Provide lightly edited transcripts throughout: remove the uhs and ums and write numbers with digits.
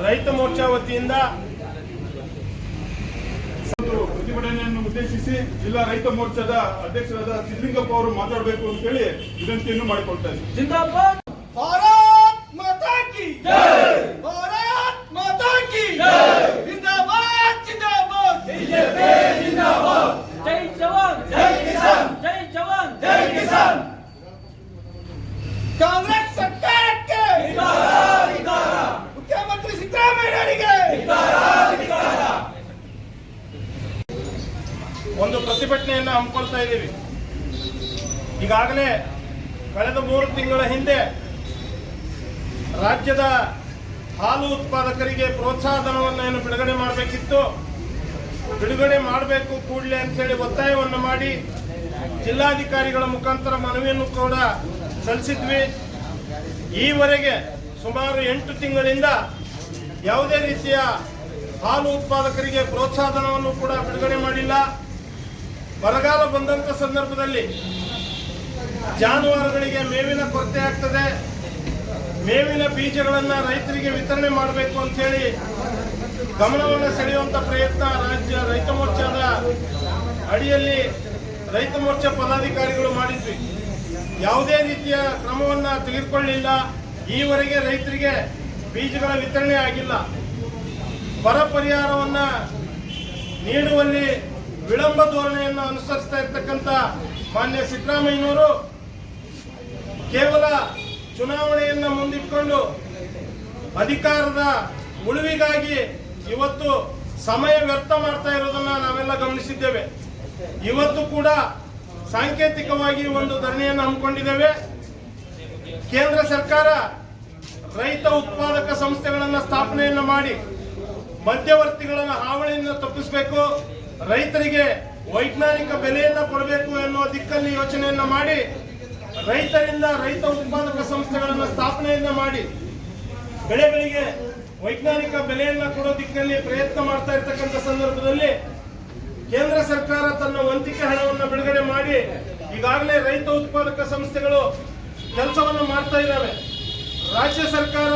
ರೈತ ಮೋರ್ಚಾ ವತಿಯಿಂದ ಪ್ರತಿಭಟನೆಯನ್ನು ಉದ್ದೇಶಿಸಿ ಜಿಲ್ಲಾ ರೈತ ಮೋರ್ಚಾದ ಅಧ್ಯಕ್ಷರಾದ ಸಿದ್ಲಿಂಗಪ್ಪ ಅವರು ಮಾತಾಡಬೇಕು ಅಂತ ಹೇಳಿ ವಿನಂತಿಯನ್ನು ಮಾಡಿಕೊಳ್ತಾ ಇದ್ದಾರೆ. ಜಿಂದಾಬಾದ್ ಭಾರತ್ ಮಾತಾ ಕಿ ಜೈ, ಭಾರತ್ ಮಾತಾ ಕಿ ಜೈ, ಜಿಂದಾಬಾದ್ ಜಿಂದಾಬಾದ್, ಬಿಜೆಪಿ ಜಿಂದಾಬಾದ್, ಜೈ ಜವಾನ್ ಜೈ ಕಿಸಾನ್, ಜೈ ಜವಾನ್ ಜೈ ಕಿಸಾನ್. ಕಾಂಗ್ರೆಸ್ ಸರ್ಕಾರಕ್ಕೆ ಧಿಕ್ಕಾರ, ಮುಖ್ಯಮಂತ್ರಿ ಸಿದ್ದರಾಮಯ್ಯರಿಗೆ ಧಿಕ್ಕಾರ. ಒಂದು ಪ್ರತಿಭಟನೆಯನ್ನು ಹಮ್ಮಿಕೊಳ್ತಾ ಇದ್ದೀವಿ. ಈಗಾಗಲೇ ಕಳೆದ 3 ತಿಂಗಳ ಹಿಂದೆ ರಾಜ್ಯದ ಹಾಲು ಉತ್ಪಾದಕರಿಗೆ ಪ್ರೋತ್ಸಾಹ ಧನವನ್ನು ಬಿಡುಗಡೆ ಮಾಡಬೇಕಿತ್ತು. ಬಿಡುಗಡೆ ಮಾಡಬೇಕು ಕೂಡಲೇ ಅಂತೇಳಿ ಒತ್ತಾಯವನ್ನು ಮಾಡಿ ಜಿಲ್ಲಾಧಿಕಾರಿಗಳ ಮುಖಾಂತರ ಮನವಿಯನ್ನು ಕೂಡ ಸಲ್ಲಿಸಿದ್ವಿ. ಈವರೆಗೆ ಸುಮಾರು 8 ತಿಂಗಳಿಂದ ಯಾವುದೇ ರೀತಿಯ ಹಾಲು ಉತ್ಪಾದಕರಿಗೆ ಪ್ರೋತ್ಸಾಹ ಧನವನ್ನು ಕೂಡ ಬಿಡುಗಡೆ ಮಾಡಿಲ್ಲ. ಬರಗಾಲ ಬಂದಂಥ ಸಂದರ್ಭದಲ್ಲಿ ಜಾನುವಾರುಗಳಿಗೆ ಮೇವಿನ ಕೊರತೆ ಆಗ್ತದೆ, ಮೇವಿನ ಬೀಜಗಳನ್ನು ರೈತರಿಗೆ ವಿತರಣೆ ಮಾಡಬೇಕು ಅಂತ ಹೇಳಿ ಗಮನವನ್ನು ಸೆಳೆಯುವಂಥ ಪ್ರಯತ್ನ ರಾಜ್ಯ ರೈತ ಮೋರ್ಚಾದ ಅಡಿಯಲ್ಲಿ ರೈತ ಮೋರ್ಚಾ ಪದಾಧಿಕಾರಿಗಳು ಮಾಡಿದ್ವಿ. ಯಾವುದೇ ರೀತಿಯ ಕ್ರಮವನ್ನು ತೆಗೆದುಕೊಳ್ಳಿಲ್ಲ. ಈವರೆಗೆ ರೈತರಿಗೆ ಬೀಜಗಳ ವಿತರಣೆ ಆಗಿಲ್ಲ. ಬರ ಪರಿಹಾರವನ್ನು ನೀಡುವಲ್ಲಿ ವಿಳಂಬ ಧೋರಣೆಯನ್ನು ಅನುಸರಿಸ್ತಾ ಇರ್ತಕ್ಕಂಥ ಮಾನ್ಯ ಸಿದ್ದರಾಮಯ್ಯನವರು ಕೇವಲ ಚುನಾವಣೆಯನ್ನು ಮುಂದಿಟ್ಕೊಂಡು ಅಧಿಕಾರದ ಉಳಿವಿಗಾಗಿ ಇವತ್ತು ಸಮಯ ವ್ಯರ್ಥ ಮಾಡ್ತಾ ಇರೋದನ್ನ ನಾವೆಲ್ಲ ಗಮನಿಸಿದ್ದೇವೆ. ಇವತ್ತು ಕೂಡ ಸಾಂಕೇತಿಕವಾಗಿ ಒಂದು ಧರಣಿಯನ್ನು ಹಮ್ಮಿಕೊಂಡಿದ್ದೇವೆ. ಕೇಂದ್ರ ಸರ್ಕಾರ ರೈತ ಉತ್ಪಾದಕ ಸಂಸ್ಥೆಗಳನ್ನು ಸ್ಥಾಪನೆಯನ್ನು ಮಾಡಿ ಮಧ್ಯವರ್ತಿಗಳನ್ನು ಹಾವಳಿಯನ್ನು ತಪ್ಪಿಸಬೇಕು, ರೈತರಿಗೆ ವೈಜ್ಞಾನಿಕ ಬೆಲೆಯನ್ನು ಕೊಡಬೇಕು ಎನ್ನುವ ದಿಕ್ಕಲ್ಲಿ ಯೋಚನೆಯನ್ನ ಮಾಡಿ ರೈತರಿಂದ ರೈತ ಉತ್ಪಾದಕ ಸಂಸ್ಥೆಗಳನ್ನು ಸ್ಥಾಪನೆಯನ್ನ ಮಾಡಿ ಬೆಳೆಗಳಿಗೆ ವೈಜ್ಞಾನಿಕ ಬೆಲೆಯನ್ನು ಕೊಡೋ ದಿಕ್ಕಲ್ಲಿ ಪ್ರಯತ್ನ ಮಾಡ್ತಾ ಇರ್ತಕ್ಕಂಥ ಸಂದರ್ಭದಲ್ಲಿ ಕೇಂದ್ರ ಸರ್ಕಾರ ತನ್ನ ವಂತಿಕೆ ಹಣವನ್ನು ಬಿಡುಗಡೆ ಮಾಡಿ ಈಗಾಗಲೇ ರೈತ ಉತ್ಪಾದಕ ಸಂಸ್ಥೆಗಳು ಕೆಲಸವನ್ನು ಮಾಡ್ತಾ ಇದ್ದಾವೆ. ರಾಜ್ಯ ಸರ್ಕಾರ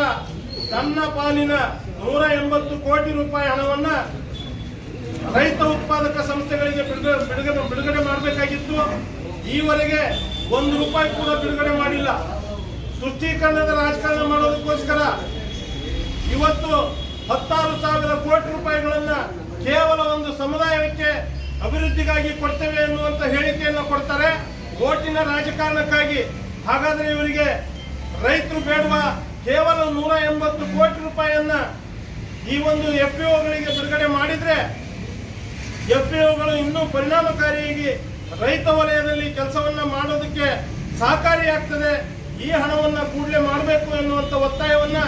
ತನ್ನ ಪಾಲಿನ 180 ಕೋಟಿ ರೂಪಾಯಿ ಹಣವನ್ನ ರೈತ ಉತ್ಪಾದಕ ಸಂಸ್ಥೆಗಳಿಗೆ ಬಿಡುಗಡೆ ಮಾಡಬೇಕಾಗಿತ್ತು. ಈವರೆಗೆ 1 ರೂಪಾಯಿ ಕೂಡ ಬಿಡುಗಡೆ ಮಾಡಿಲ್ಲ. ತುಷ್ಟೀಕರಣದ ರಾಜಕಾರಣ ಮಾಡೋದಕ್ಕೋಸ್ಕರ ಇವತ್ತು 16,000 ಕೋಟಿ ರೂಪಾಯಿಗಳನ್ನ ಕೇವಲ ಒಂದು ಸಮುದಾಯಕ್ಕೆ ಅಭಿವೃದ್ಧಿಗಾಗಿ ಕೊಡ್ತೇವೆ ಎನ್ನುವಂತ ಹೇಳಿಕೆಯನ್ನು ಕೊಡ್ತಾರೆ, ಓಟಿನ ರಾಜಕಾರಣಕ್ಕಾಗಿ. ಹಾಗಾದ್ರೆ ಇವರಿಗೆ ರೈತರು ಬೇಡವಾ? ಕೇವಲ 180 ಕೋಟಿ ರೂಪಾಯಿಯನ್ನ ಈ ಒಂದು FAOಗಳಿಗೆ ಬಿಡುಗಡೆ ಮಾಡಿದ್ರೆ FAOಗಳು ಇನ್ನೂ ಪರಿಣಾಮಕಾರಿಯಾಗಿ ರೈತ ವಲಯದಲ್ಲಿ ಕೆಲಸವನ್ನ ಮಾಡೋದಕ್ಕೆ ಸಹಕಾರಿಯಾಗ್ತದೆ. ಈ ಹಣವನ್ನ ಕೂಡಲೇ ಮಾಡಬೇಕು ಎನ್ನುವಂತ ಒತ್ತಾಯವನ್ನ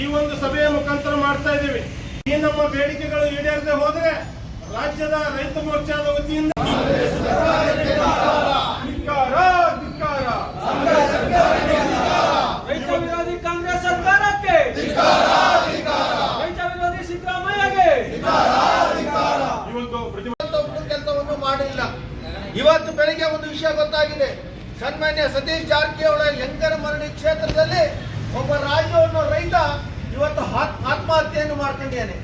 ಈ ಒಂದು ಸಭೆಯ ಮುಖಾಂತರ ಮಾಡ್ತಾ ಇದ್ದೀವಿ. ಈ ನಮ್ಮ ಬೇಡಿಕೆಗಳು ಈಡೇರದೆ ಹೋದ್ರೆ ರಾಜ್ಯದ ರೈತ ಮೋರ್ಚಾದ ವತಿಯಿಂದ ರೈತ ವಿರೋಧಿ ಕಾಂಗ್ರೆಸ್ ಸರ್ಕಾರಕ್ಕೆ, ರೈತ ವಿರೋಧಿ ಸಿದ್ದರಾಮಯ್ಯಗೆ ಕೆಲಸವನ್ನು ಮಾಡಿಲ್ಲ. ಇವತ್ತು ಬೆಳಿಗ್ಗೆ ಒಂದು ವಿಷಯ ಗೊತ್ತಾಗಿದೆ. ಸನ್ಮಾನ್ಯ ಸತೀಶ್ ಜಾರಕಿಹೊಳಿ ಯಂಕರಮರಡಿ ಕ್ಷೇತ್ರದಲ್ಲಿ ಒಬ್ಬ ರಾಜ್ಯವನ್ನು ರೈತ ಇವತ್ತು ಆತ್ಮಹತ್ಯೆಯನ್ನು ಮಾಡ್ಕೊಂಡಿದ್ದಾನೆ.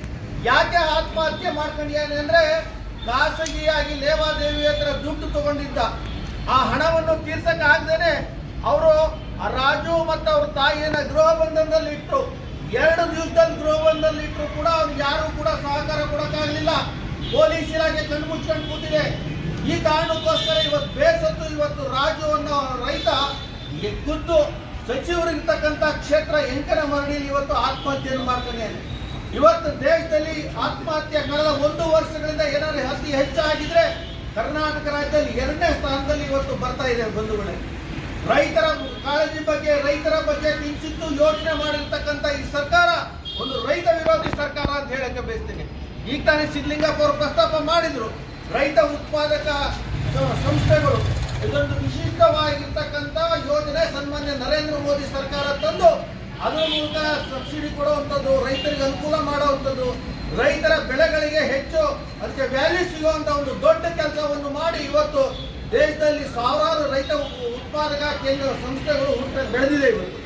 ಯಾಕೆ ಆತ್ಮಹತ್ಯೆ ಮಾಡ್ಕೊಂಡಿದ್ದಾನೆ ಅಂದ್ರೆ ಖಾಸಗಿಯಾಗಿ ಲೇವಾದೇವಿ ಹತ್ರ ದುಡ್ಡು ತಗೊಂಡಿದ್ದ. ಆ ಹಣವನ್ನು ತೀರ್ಸಕ್ಕೆ ಆಗದೇನೆ ಅವರು ರಾಜು ಮತ್ತು ಅವ್ರ ತಾಯಿಯನ್ನ ಗೃಹ ಬಂಧನದಲ್ಲಿ ಇಟ್ಟರು. 2 ದಿವಸದಲ್ಲಿ ಗೃಹ ಬಂಧನದಲ್ಲಿ ಇಟ್ಟರು ಕೂಡ ಅವ್ರಿಗೆ ಯಾರು ಕೂಡ ಸಹಕಾರ ಕೊಡಕ್ಕಾಗಲಿಲ್ಲ. ಪೊಲೀಸ್ ಇಲಾಖೆ ಕಣ್ಣು ಮುಚ್ಕೊಂಡು ಕೂತಿದೆ. ಈ ಕಾರಣಕ್ಕೋಸ್ಕರ ಇವತ್ತು ಬೇಸತ್ತು ಇವತ್ತು ರಾಜು ಅನ್ನೋ ರೈತ ಖುದ್ದು ಸಚಿವರಿರ್ತಕ್ಕಂಥ ಕ್ಷೇತ್ರ ಯಂಕರಮರಡಿಯಲ್ಲಿ ಇವತ್ತು ಆತ್ಮಹತ್ಯೆಯನ್ನು ಮಾಡ್ಕೊಂಡಿದ್ದಾನೆ. ಇವತ್ತು ದೇಶದಲ್ಲಿ ಆತ್ಮಹತ್ಯೆ ಕಳೆದ 1 ವರ್ಷಗಳಿಂದ ಏನಾದ್ರು ಅತಿ ಹೆಚ್ಚಾಗಿದ್ರೆ ಕರ್ನಾಟಕ ರಾಜ್ಯದಲ್ಲಿ 2ನೇ ಸ್ಥಾನದಲ್ಲಿ ಇವತ್ತು ಬರ್ತಾ ಇದೆ. ಬಂಧುಗಳೇ, ರೈತರ ಕಾಳಜಿ ಬಗ್ಗೆ, ರೈತರ ಬಗ್ಗೆ ಕಿಂಚಿತ್ತು ಯೋಚನೆ ಮಾಡಿರ್ತಕ್ಕಂಥ ಈ ಸರ್ಕಾರ ಒಂದು ರೈತ ವಿರೋಧಿ ಸರ್ಕಾರ ಅಂತ ಹೇಳಕ್ಕೆ ಬಯಸ್ತೇನೆ. ಈಗ ತಾನೇ ಸಿದ್ಲಿಂಗಪ್ಪ ಅವರು ಪ್ರಸ್ತಾಪ ಮಾಡಿದ್ರು, ರೈತ ಉತ್ಪಾದಕ ಸಂಸ್ಥೆಗಳು ಇದೊಂದು ವಿಶಿಷ್ಟವಾಗಿರ್ತಕ್ಕಂಥ ಯೋಜನೆ ಸನ್ಮಾನ್ಯ ನರೇಂದ್ರ ಮೋದಿ ಸರ್ಕಾರ ತಂದು ಅದರ ಮೂಲಕ ಸಬ್ಸಿಡಿ ಕೊಡುವಂಥದ್ದು, ರೈತರಿಗೆ ಅನುಕೂಲ ಮಾಡುವಂಥದ್ದು, ರೈತರ ಬೆಳೆಗಳಿಗೆ ಹೆಚ್ಚು ಅದಕ್ಕೆ ವ್ಯಾಲ್ಯೂ ಸಿಗುವಂಥ ಒಂದು ದೊಡ್ಡ ಕೆಲಸವನ್ನು ಮಾಡಿ ಇವತ್ತು ದೇಶದಲ್ಲಿ ಸಾವಿರಾರು ರೈತ ಉತ್ಪಾದಕ ಕೇಂದ್ರ ಸಂಸ್ಥೆಗಳು ಬೆಳೆದಿದೆ ಇವತ್ತು.